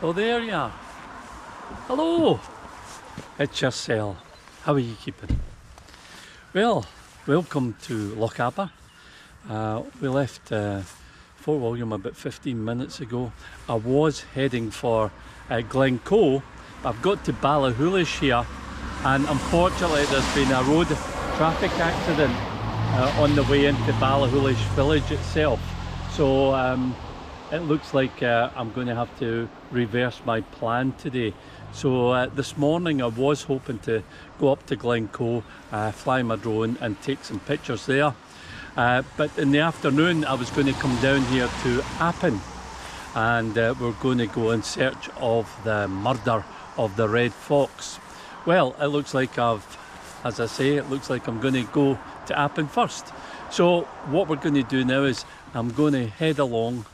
Oh, there you are. Hello. It's yourself. How are you keeping? Well, welcome to Lochaber. We left Fort William about 15 minutes ago. I was heading for Glencoe. I've got to Ballachulish here, and unfortunately there's been a road traffic accident on the way into Ballachulish village itself. So it looks like I'm going to have to reverse my plan today. So this morning I was hoping to go up to Glencoe, fly my drone and take some pictures there. But in the afternoon I was going to come down here to Appin, and we're going to go in search of the murder of the red fox. Well, it looks like as I say, it looks like I'm going to go to Appin first. So what we're going to do now is I'm going to head along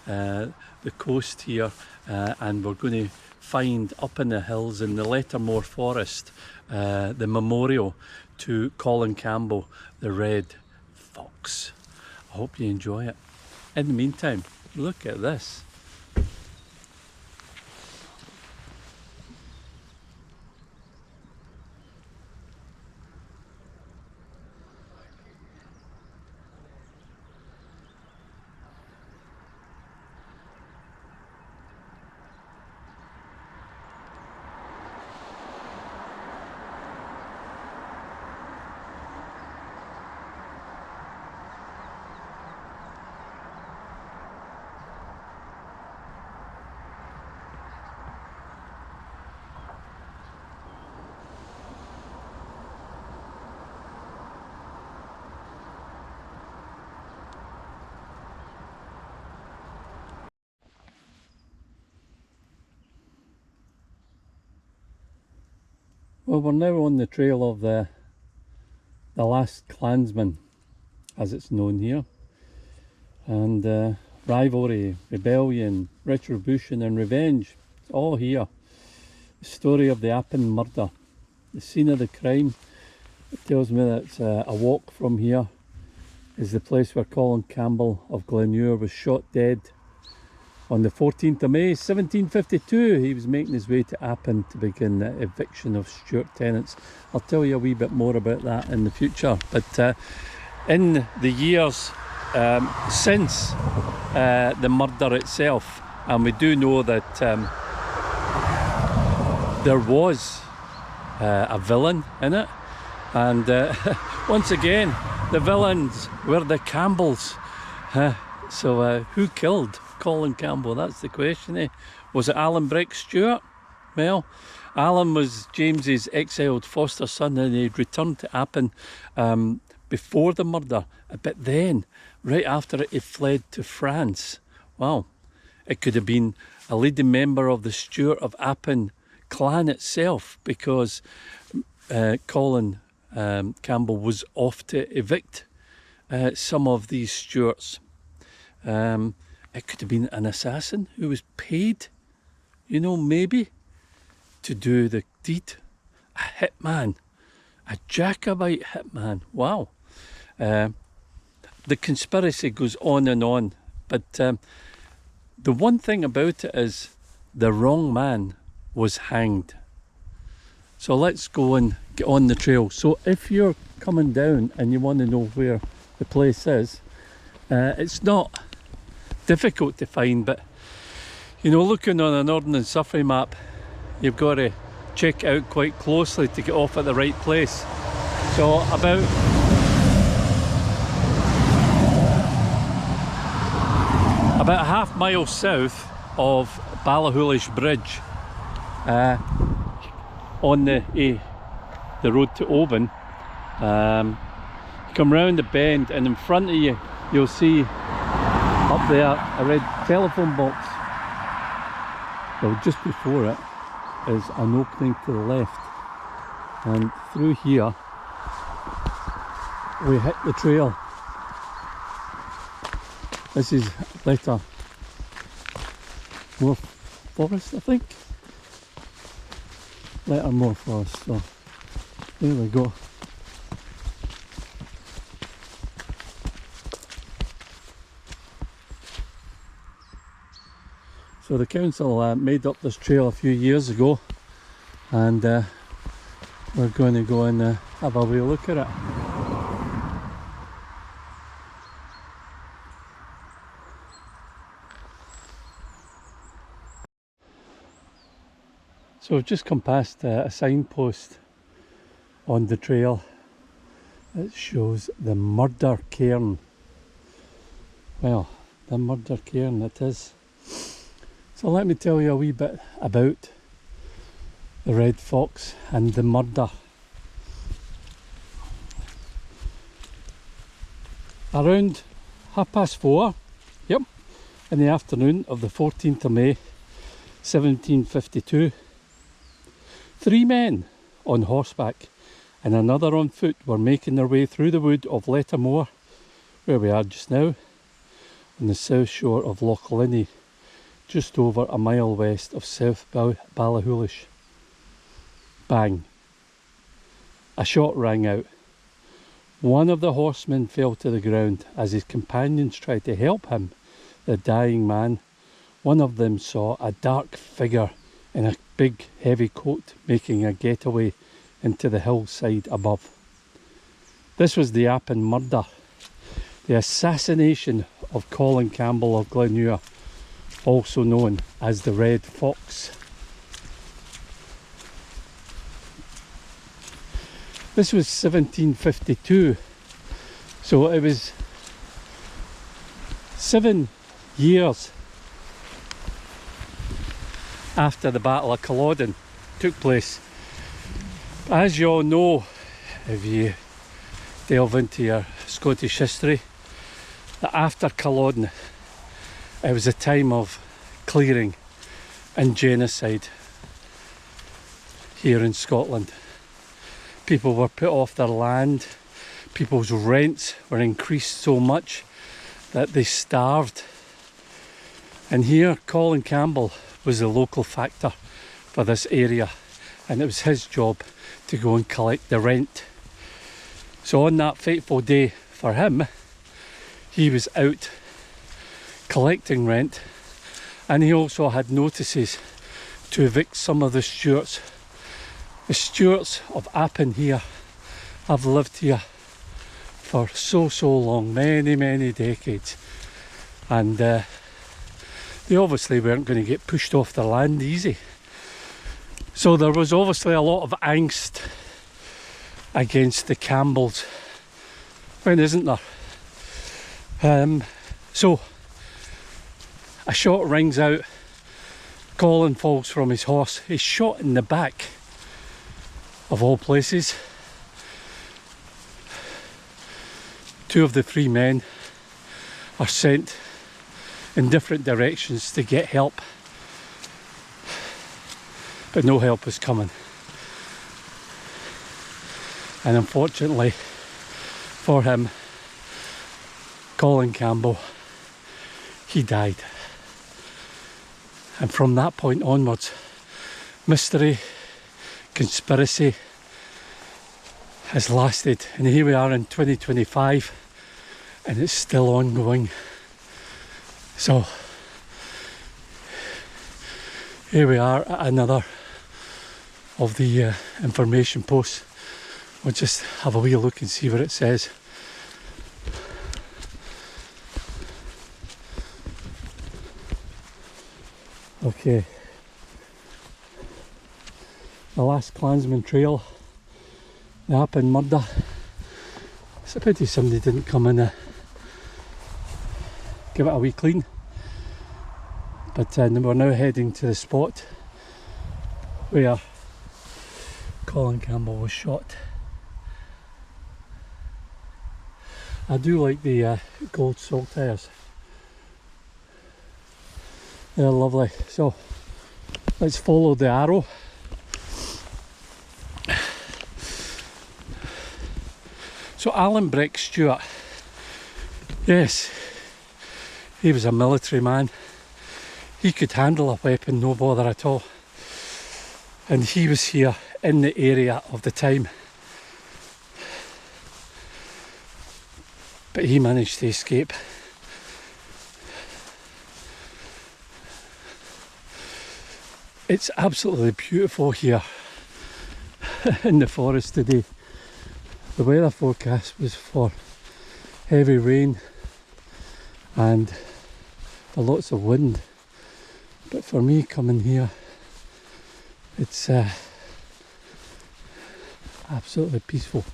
the coast here, and we're going to find up in the hills in the Lettermore Forest the memorial to Colin Campbell, the red fox. I hope you enjoy it. In the meantime, look at this. Well, we're now on the trail of the last Clansman, as it's known here, and rivalry, rebellion, retribution and revenge, it's all here. The story of the Appin murder, the scene of the crime. It tells me that a walk from here is the place where Colin Campbell of Glenure was shot dead on the 14th of May 1752. He was making his way to Appin to begin the eviction of Stuart tenants. I'll tell you a wee bit more about that in the future. But in the years since the murder itself, and we do know that there was a villain in it, and once again the villains were the Campbells. So who killed Colin Campbell? That's the question, eh? Was it Alan Breck Stewart? Well, Alan was James's exiled foster son, and he'd returned to Appin before the murder, but then right after it he fled to France. Wow, it could have been a leading member of the Stewart of Appin clan itself, because Colin Campbell was off to evict some of these Stewarts. It could have been an assassin who was paid, you know, maybe to do the deed. A hitman, a Jacobite hitman. Wow. The conspiracy goes on and on, but the one thing about it is the wrong man was hanged. So let's go and get on the trail. So if you're coming down and you want to know where the place is, it's not difficult to find, but you know, looking on a Northern and Surrey map, you've got to check it out quite closely to get off at the right place. So about a half mile south of Ballachulish Bridge, on the road to Oban, you come round the bend, and in front of you you'll see up there a red telephone box. Well, just before it is an opening to the left, and through here we hit the trail. This is Lettermore Forest, I think. Lettermore Forest, so there we go. So the council made up this trail a few years ago, and we're going to go and have a wee look at it. So we've just come past a signpost on the trail. It shows the murder cairn. Well, the murder cairn it is. So let me tell you a wee bit about the red fox and the murder. Around 4:30, yep, in the afternoon of the 14th of May 1752, 3 men on horseback and another on foot were making their way through the wood of Lettermore, where we are just now, on the south shore of Loch Linnhe, just over a mile west of South Ballachulish. Bang! A shot rang out. One of the horsemen fell to the ground as his companions tried to help him, the dying man. One of them saw a dark figure in a big heavy coat making a getaway into the hillside above. This was the Appin murder, the assassination of Colin Campbell of Glenure, also known as the Red Fox. This was 1752, so it was 7 years after the Battle of Culloden took place. As you all know, if you delve into your Scottish history, that after Culloden it was a time of clearing and genocide here in Scotland. People were put off their land, people's rents were increased so much that they starved. And here Colin Campbell was the local factor for this area, and it was his job to go and collect the rent. So on that fateful day for him, he was out collecting rent, and he also had notices to evict some of the Stuarts. The Stuarts of Appin here have lived here for so long, many decades, and they obviously weren't going to get pushed off their land easy. So there was obviously a lot of angst against the Campbells, when isn't there? So a shot rings out, Colin falls from his horse, he's shot in the back, of all places. 2 of the 3 men are sent in different directions to get help, but no help is coming. And unfortunately for him, Colin Campbell, he died. And from that point onwards, mystery, conspiracy has lasted, and here we are in 2025 and it's still ongoing. So here we are at another of the information posts. We'll just have a wee look and see what it says. Okay, the last Clansman trail, the Appin murder. It's a pity somebody didn't come and give it a wee clean. But we're now heading to the spot where Colin Campbell was shot. I do like the gold salt tires. They're lovely. So let's follow the arrow. So Alan Breck Stewart, yes, he was a military man. He could handle a weapon, no bother at all. And he was here in the area of the time. But he managed to escape. It's absolutely beautiful here in the forest today. The weather forecast was for heavy rain and for lots of wind, but for me coming here, it's absolutely peaceful.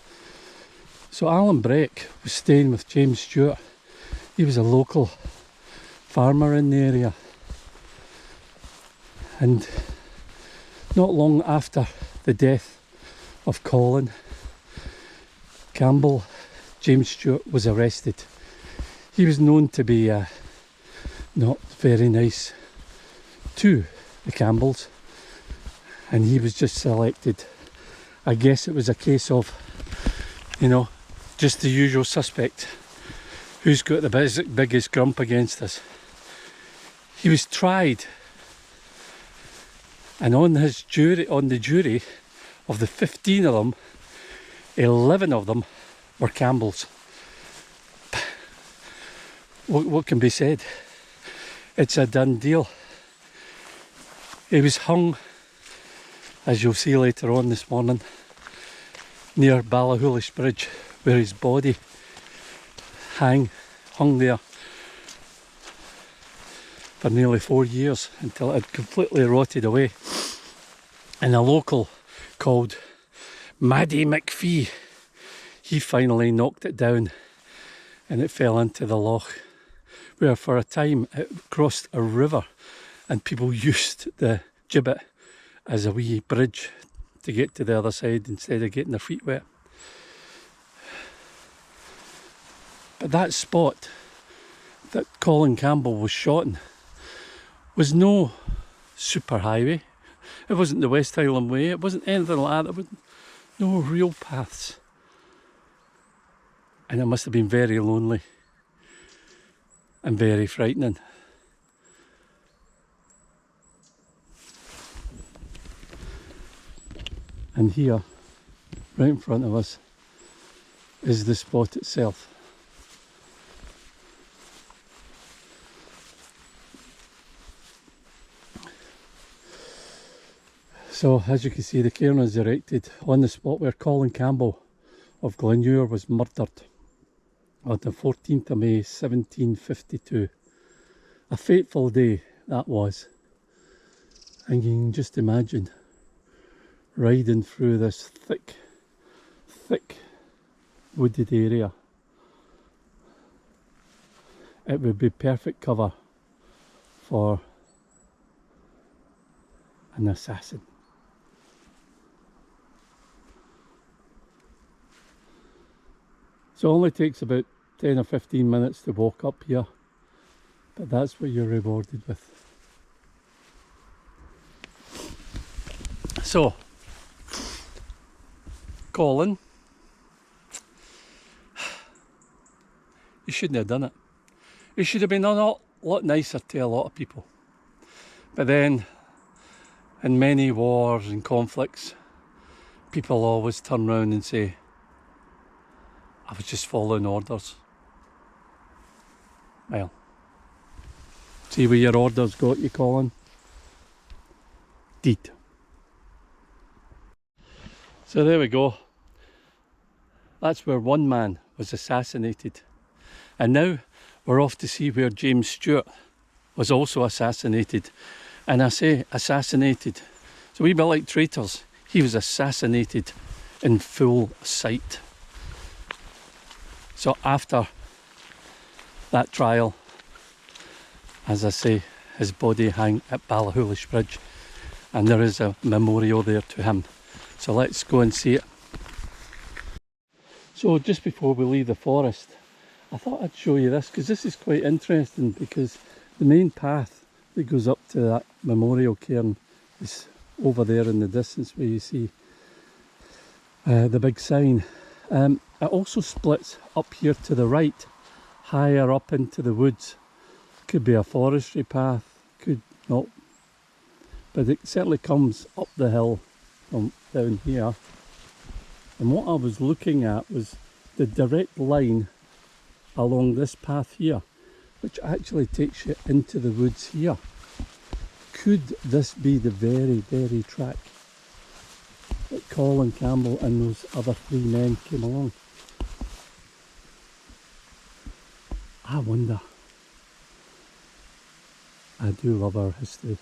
So Alan Breck was staying with James Stewart. He was a local farmer in the area, and not long after the death of Colin Campbell, James Stewart was arrested. He was known to be not very nice to the Campbells, and he was just selected. I guess it was a case of, you know, just the usual suspect. Who's got the biggest grump against us? He was tried, and on the jury of the 15 of them, 11 of them were Campbells. What can be said? It's a done deal. He was hung, as you'll see later on this morning, near Ballahoolish Bridge, where his body hung there for nearly 4 years until it had completely rotted away. And a local called Maddie McPhee, he finally knocked it down and it fell into the loch, where for a time it crossed a river and people used the gibbet as a wee bridge to get to the other side instead of getting their feet wet. But that spot that Colin Campbell was shot in was no super highway. It wasn't the West Highland Way, it wasn't anything like that. There was no real paths. And it must have been very lonely and very frightening. And here, right in front of us, is the spot itself. So, as you can see, the cairn is erected on the spot where Colin Campbell of Glenure was murdered on the 14th of May 1752. A fateful day that was. And you can just imagine riding through this thick wooded area. It would be perfect cover for an assassin. So it only takes about 10 or 15 minutes to walk up here, but that's what you're rewarded with. So, Colin, you shouldn't have done it. You should have been a lot nicer to a lot of people. But then, in many wars and conflicts, people always turn round and say, I was just following orders. Well, see where your orders got you, Colin? Deed. So there we go. That's where one man was assassinated. And now we're off to see where James Stewart was also assassinated. And I say assassinated. So we bit like traitors. He was assassinated in full sight. So after that trial, as I say, his body hung at Ballahoolish Bridge, and there is a memorial there to him. So let's go and see it. So just before we leave the forest, I thought I'd show you this, because this is quite interesting, because the main path that goes up to that memorial cairn is over there in the distance where you see the big sign. It also splits up here to the right, higher up into the woods. Could be a forestry path, could not, but it certainly comes up the hill from down here. And what I was looking at was the direct line along this path here, which actually takes you into the woods here. could this be the very track that Colin Campbell and those other three men came along? I wonder. I do love our history.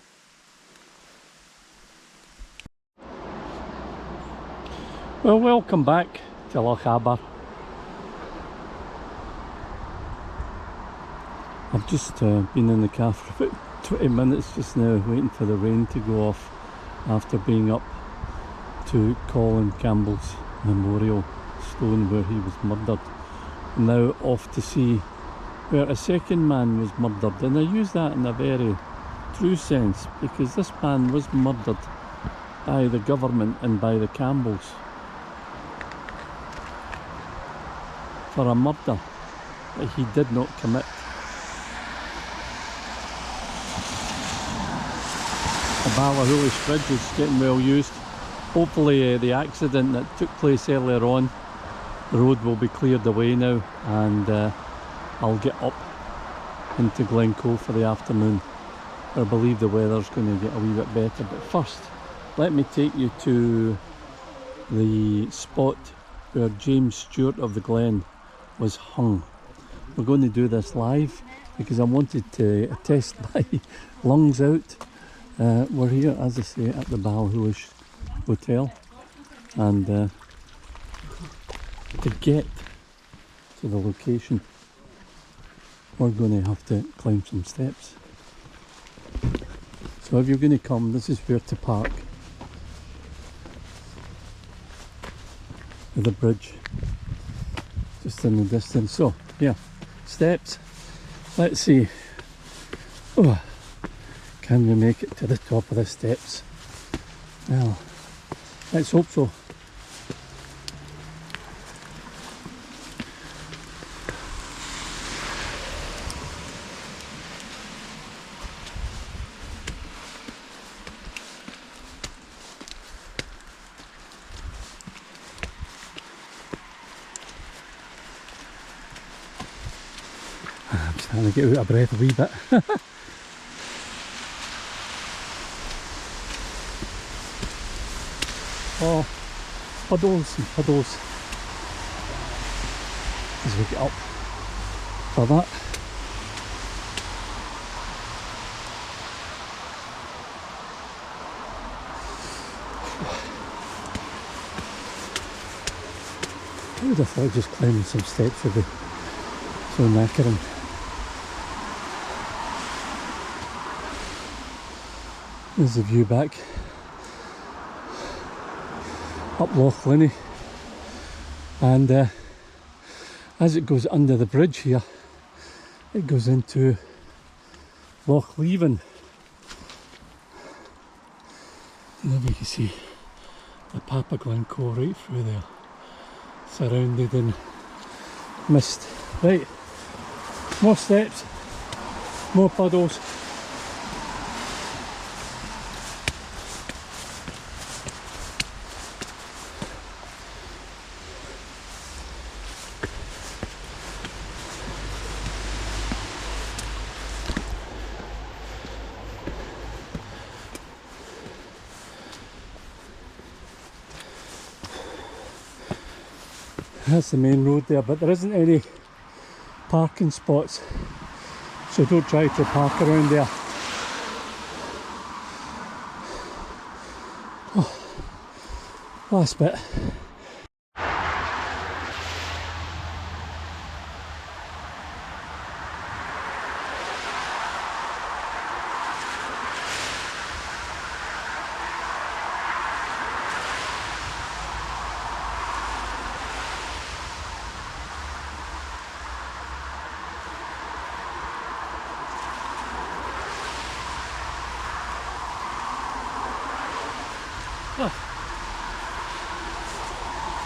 Well, welcome back to Lochaber. I've just been in the car for about 20 minutes just now, waiting for the rain to go off after being up to Colin Campbell's memorial stone where he was murdered. Now off to see where a second man was murdered, and I use that in a very true sense because this man was murdered by the government and by the Campbells for a murder that he did not commit. The Ballachulish Bridge is getting well used. Hopefully the accident that took place earlier on, the road will be cleared away now, and I'll get up into Glencoe for the afternoon. I believe the weather's going to get a wee bit better, but first let me take you to the spot where James Stewart of the Glen was hung. We're going to do this live because I wanted to test my lungs out. We're here, as I say, at the Ballachulish Hotel, and to get to the location we're going to have to climb some steps. So if you're going to come, this is where to park. The bridge just in the distance. So yeah, steps. Let's see. Oh, can we make it to the top of the steps? Well, let's hope so. I'm starting to get out of breath a wee bit. Oh, puddles and puddles as we get up for that. I would have thought just climbing some steps would be so knackering. There's the view back up Loch Linney, and as it goes under the bridge here, it goes into Loch Leven, and then you can see the Papa Glencoe right through there, surrounded in mist. Right, more steps, more puddles. That's the main road there, but there isn't any parking spots, so don't try to park around there. Oh, last bit.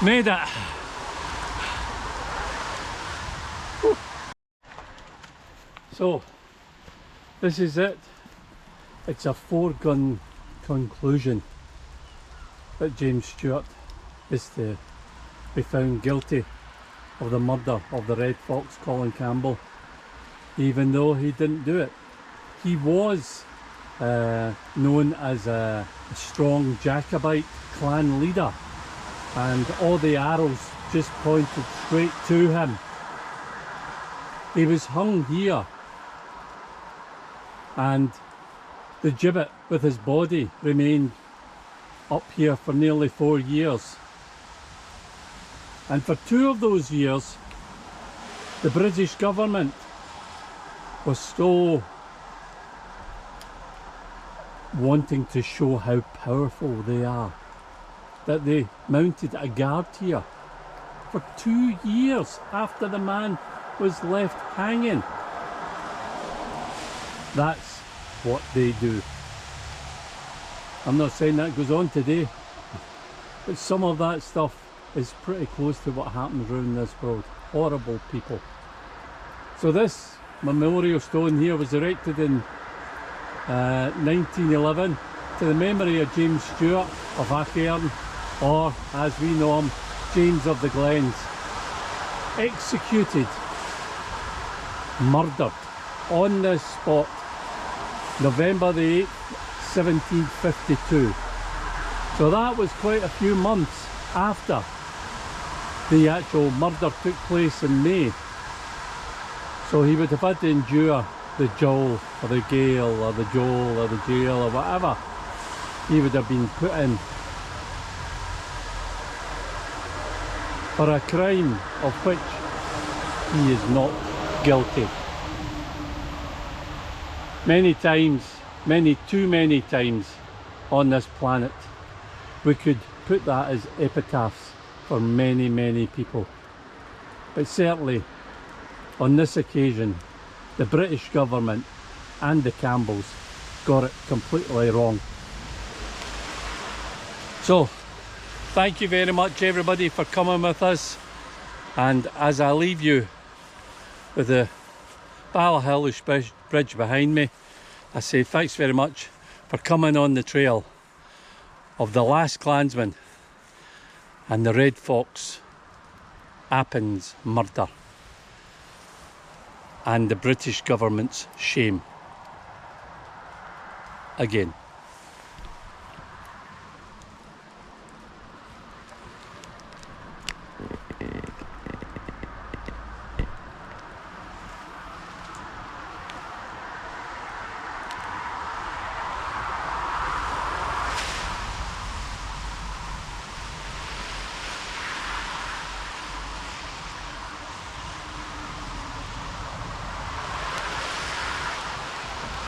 Made it! Whew. So, this is it. It's a foregone conclusion that James Stewart is to be found guilty of the murder of the Red Fox, Colin Campbell, even though he didn't do it. He was known as a strong Jacobite clan leader, and all the arrows just pointed straight to him. He was hung here, and the gibbet with his body remained up here for nearly 4 years. And for 2 of those years, the British government was so wanting to show how powerful they are that they mounted a guard here for 2 years after the man was left hanging. That's what they do. I'm not saying that goes on today, but some of that stuff is pretty close to what happens around this world. Horrible people. So this memorial stone here was erected in 1911 to the memory of James Stewart of Achearn, or as we know him, James of the Glens. Executed, murdered on this spot, November the 8th, 1752. So that was quite a few months after the actual murder took place in May. So he would have had to endure the jowl or the gale or the joel or the jail or whatever he would have been put in for a crime of which he is not guilty. Many times, too many times on this planet, we could put that as epitaphs for many, many people. But certainly on this occasion, the British government and the Campbells got it completely wrong. So, thank you very much everybody for coming with us, and as I leave you with the Ballahillish Bridge behind me, I say thanks very much for coming on the trail of the last Clansman and the Red Fox Appin's murder and the British government's shame again.